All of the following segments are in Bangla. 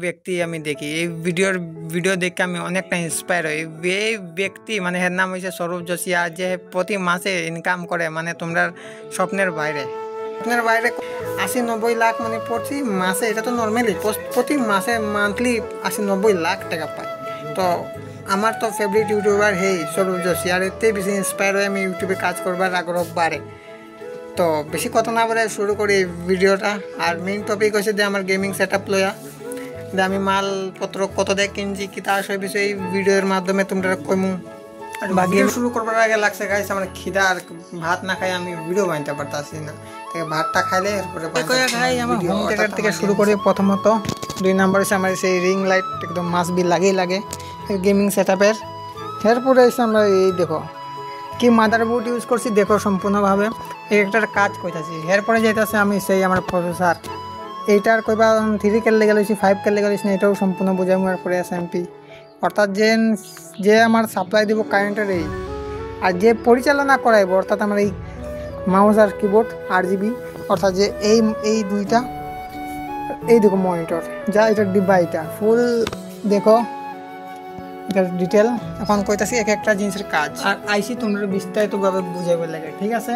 ব্যক্তি আমি দেখি এই ভিডিও দেখে আমি অনেকটা ইন্সপায়ার হই। এই ব্যক্তি মানে এর নাম হচ্ছে সৌরভ যোশী, আর যে প্রতি মাসে ইনকাম করে মানে তোমরা স্বপ্নের বাইরে 80-90 লাখ মানে প্রতি মাসে। এটা তো নর্মালি প্রতি মাসে মান্থলি 80-90 লাখ টাকা পায়। তো আমার তো ফেভারিট ইউটিউবার হেই সৌরভ যোশী, আর এতে বেশি ইন্সপায়ার হয়ে আমি ইউটিউবে কাজ করবার আগ্রহ বাড়ে। তো বেশি কথা না বলে শুরু করি ভিডিওটা। আর মেইন টপিক হচ্ছে যে আমার গেমিং সেট আপ লয়া যে আমি মালপত্র কত দিয়ে কিনছি কি তার সব বিষয়ে এই ভিডিওর মাধ্যমে তোমরা কইমু। আর ভিডিও শুরু করবার আগে লাগছে গাইস আমার খিদা, আর ভাত না খাই আমি ভিডিও বানাতে পারতাছি না। ভাতটা খাইলে এরপরে খাই আমার হোম থিয়েটার থেকে শুরু করি। প্রথমত 2 নম্বর হচ্ছে আমার সেই রিং লাইট একদম মাস্ট বি লাগে গেমিং সেট আপের। এরপরে এসে আমরা এই দেখো কি মাদারবোর্ড ইউজ করছি দেখো সম্পূর্ণভাবে একটার কাজ করতেছি। এরপরে যেতেছে আমি সেই আমার প্রসেসর এইটার কইবা 3 কেল লেগে লইছি 5 কেল লেগে লইছি না, এটাও সম্পূর্ণ বোঝাবো। এরপরে SMP অর্থাৎ যে আমার সাপ্লাই দিব কারেন্টের এই, আর যে পরিচালনা করাইব অর্থাৎ আমার এই মাউস আর কিবোর্ড RGB অর্থাৎ যে এই দুইটা এই দেখো মনিটর যা এটার ডিব্বা এটা ফুল দেখো এটার ডিটেল। এখন কইতাছি এক একটা জিনিসের কাজ আর আইসি তোমরা বিস্তারিতভাবে বুঝাইবে লাগে, ঠিক আছে?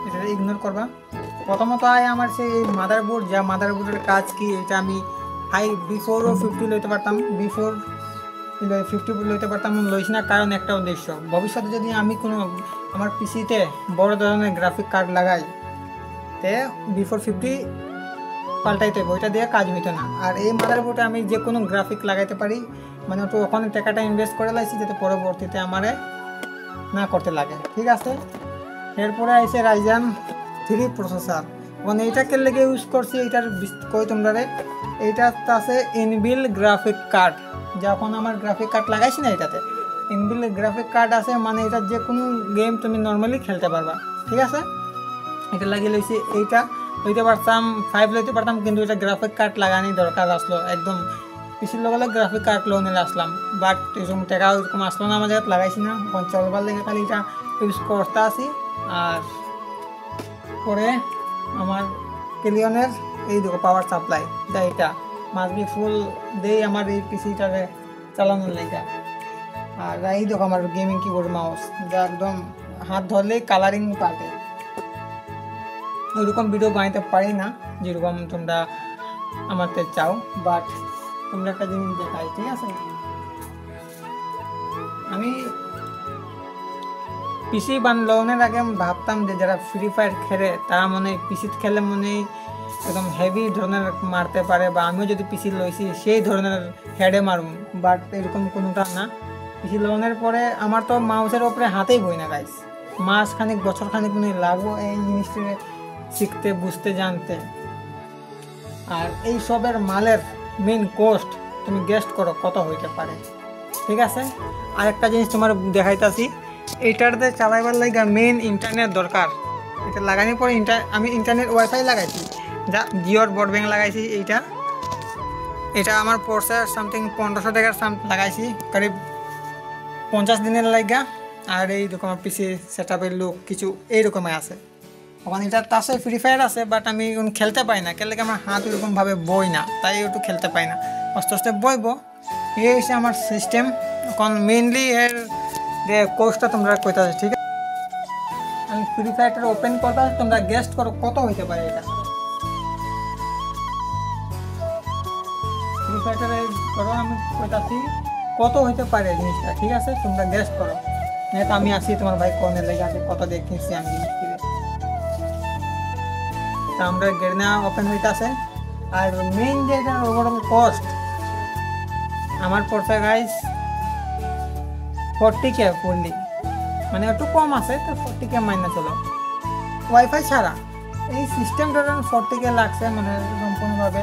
এটা ইগনোর করবা। প্রথমত আমার সেই মাদারবোর্ড যা মাদারবোর্ডের কাজ কি এটা আমি বিফোর 50 লইতে পারতাম, বিফোর 50 লইতে পারতাম, লইছি না। কারণ একটা উদ্দেশ্য, ভবিষ্যতে যদি আমি কোনো আমার পিসিতে বড় ধরনের গ্রাফিক কার্ড লাগাই তে বিফোর 50 পাল্টাইতে হবে, ওইটা দিয়ে কাজ হইতো না। আর এই মাদারবোর্ডে আমি যে কোনো গ্রাফিক লাগাইতে পারি, মানে ওটা ওখানে টাকাটা ইনভেস্ট করে লাইছি যাতে পরবর্তীতে আমারে না করতে লাগে, ঠিক আছে? এরপরে আইসে রাইজেন 3 প্রসেসর। মানে এইটাকে লেগে ইউজ করছি, এইটার কই তোমরা এইটা আছে ইনবিল গ্রাফিক কার্ড। যখন আমার গ্রাফিক কার্ড লাগাইছি না এটাতে ইনবিল গ্রাফিক কার্ড আছে, মানে এটা যে কোনো গেম তুমি নর্মালি খেলতে পারবা, ঠিক আছে? এটা লাগিয়ে লইছি। এইটা লইতে পারতাম 5 লইতে পারতাম, কিন্তু এটা গ্রাফিক কার্ড লাগানি দরকার আসলো একদম পিসির লগে গ্রাফিক কার্ড লোনে আসলাম, বাট এরকম টাকা ওইরকম আসলো না আমার জায়গায় লাগাইছি না। এখন চলবার লেগে খালি এটা ইউজ করতে আসি। আর পরে আমার ক্লিয়নের এই দেখো পাওয়ার সাপ্লাই যা এটা মাস্ট বি ফুল দেই আমার এই পিসিটাকে চালানোর লেগে। আর এই দেখো আমার গেমিং কিবোর্ড মাউস যা একদম হাত ধরলেই কালারিং পাল্টে। ওইরকম ভিডিও বানাইতে পারি না যেরকম তোমরা আমাকে চাও, বাট তোমরা একটা জিনিস দেখাই, ঠিক আছে? আমি পিসি বানানোর আগে ভাবতাম যে যারা ফ্রি ফায়ার খেলে তারা মনে হয় পিসিতে খেলে মনে হয় একদম হেভি ধরনের মারতে পারে, বা আমিও যদি পিসি লইছি সেই ধরনের হেডে মারুম, বাট এরকম কোনোটা না। পিসি লোনের পরে আমার তো মাউসের ওপরে হাতেই বই না গাইস, মাস খানিক বছর খানিক মনে লাগবো এই জিনিসটা শিখতে বুঝতে জানতে। আর এই সবের মালের মেন কোস্ট তুমি গেস্ট করো কত হইতে পারে, ঠিক আছে? আর একটা জিনিস তোমার দেখাইতাছি, এইটাতে চালাইবার লাগে মেইন ইন্টারনেট দরকার। এটা লাগানোর পরে আমি ইন্টারনেট ওয়াইফাই লাগাইছি, যা জিওর ব্রডব্যান্ড লাগাইছি। এটা আমার পড়ছে সামথিং 1500 টাকার লাগাইছি করিব 50 দিনের লাগা। আর এই রকম আমার পিসি সেট আপের লুক কিছু এইরকমই আছে। ওখানে এটা তার সাথে ফ্রি ফায়ার আছে, বাট আমি খেলতে পাই না, খেললে আমার হাত ওইরকমভাবে বই না, তাই একটু খেলতে পাই না। আস্তে আস্তে বইব, এই হচ্ছে আমার সিস্টেম। এখন মেইনলি এর যে কোর্সটা তোমরা কইতে আছে, ঠিক আছে? আমি ফ্রি ফায়ারটা ওপেন করতে তোমরা গেস্ট করো কত হইতে পারে এটা। ফ্রি ফায়ারটা করো আমি কইতাছি কত হইতে পারে জিনিসটা, ঠিক আছে? তোমরা গেস্ট করো। তো আমি আসি তোমার ভাই কোনের লেগে আছে কত দেখিয়েছি আমি জিনিস থেকে। তা আমরা গেরনা ওপেন হইতাছে। আর মেইন যে এটা ওভারঅল কস্ট আমার পড়ছে গাইস 40K ফুললি, মানে একটু কম আছে তো 40K মাইনাস হলো ওয়াইফাই ছাড়া। এই সিস্টেমটা 40K লাগছে, মানে সম্পূর্ণভাবে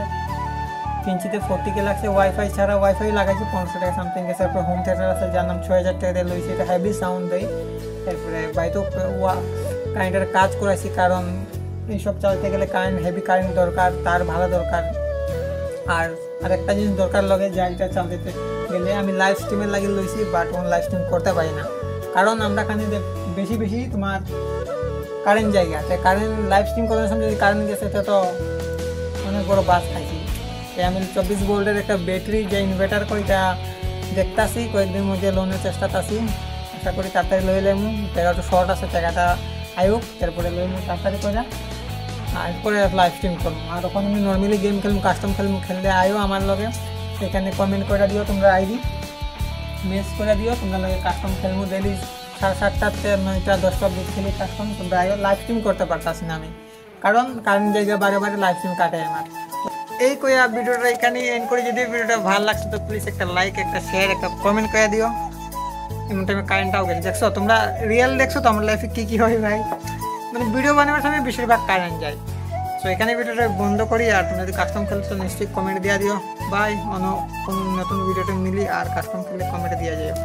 কিঞ্চিতে 40K লাগছে ওয়াইফাই ছাড়া। ওয়াইফাই লাগাইছি 1500 টাকা সামথিং গেছে। তারপরে হোম থিয়েটার আছে যার নাম 6000 টাকা দিয়ে লইছি, এটা হেভি সাউন্ড দেয়। তারপরে বাইরেও কারেন্টের কাজ করাইছি, কারণ এইসব চালাতে গেলে হেভি কারেন্ট দরকার, তার ভালো দরকার। আর আরেকটা জিনিস দরকার লাগে যা এটা চালাতে গেলে আমি লাইভ স্ট্রিমের লাগিয়ে লইছি, বাট ওন লাইভ স্ট্রিম করতে পারি না, কারণ আমরা খানি বেশি তোমার কারেন্ট জায়গা, কারেন্ট লাইভ স্ট্রিম করার সময় যদি কারেন্ট গেছে তো অনেক বড় বাস খাইছি। আমি 24 ভোল্টের একটা ব্যাটারি যে ইনভার্টার কইটা দেখতাছি, কয়েকদিন মধ্যে লোনের চেষ্টাতে আছি। আশা করি তাড়াতাড়ি লই লেমু, টাকাটা শর্ট আছে, টাকাটা আয়ুক, তারপরে লইমু তাড়াতাড়ি করে, আর এরপরে লাইভ স্ট্রিম করবো। আর ওখানে আমি নর্মালি গেম খেলবো, কাস্টম খেলবো, খেললে আয়ো আমার লগে। এখানে কমেন্ট করে দিও তোমরা, আইডি মেস করে দিও, তোমরা লগে কাস্টম খেলবো ডেলি 7:30 9টা 10টা অব্দি খেলি কাস্টম। তোমরা আয়ো, লাইভ স্ট্রিম করতে পারতাছি না আমি, কারণ জায়গায় বারে বারে লাইভ স্ট্রিম কাটে আমার। এই কইয়া ভিডিওটা এখানে এন্ড করি। যদি ভিডিওটা ভালো লাগছে তো প্লিজ একটা লাইক, একটা শেয়ার, একটা কমেন্ট করে দিও। এমন টাইমে কারেন্টটাও গেছে, দেখছো তোমরা রিয়েল দেখছো তো আমার লাইফে কী কী হয় ভাই, মানে ভিডিও বানাবার সময় বেশিরভাগ কারেন্ট যায়। সো এখানে ভিডিওটা বন্ধ করি। আর তোমরা যদি কাস্টম খেলছো নিশ্চয়ই কমেন্ট দিয়ে দিও। বাই, অন্য কোনো নতুন ভিডিওটা মিলি আর কাস্টম খেললে কমেন্ট দিয়ে যাও।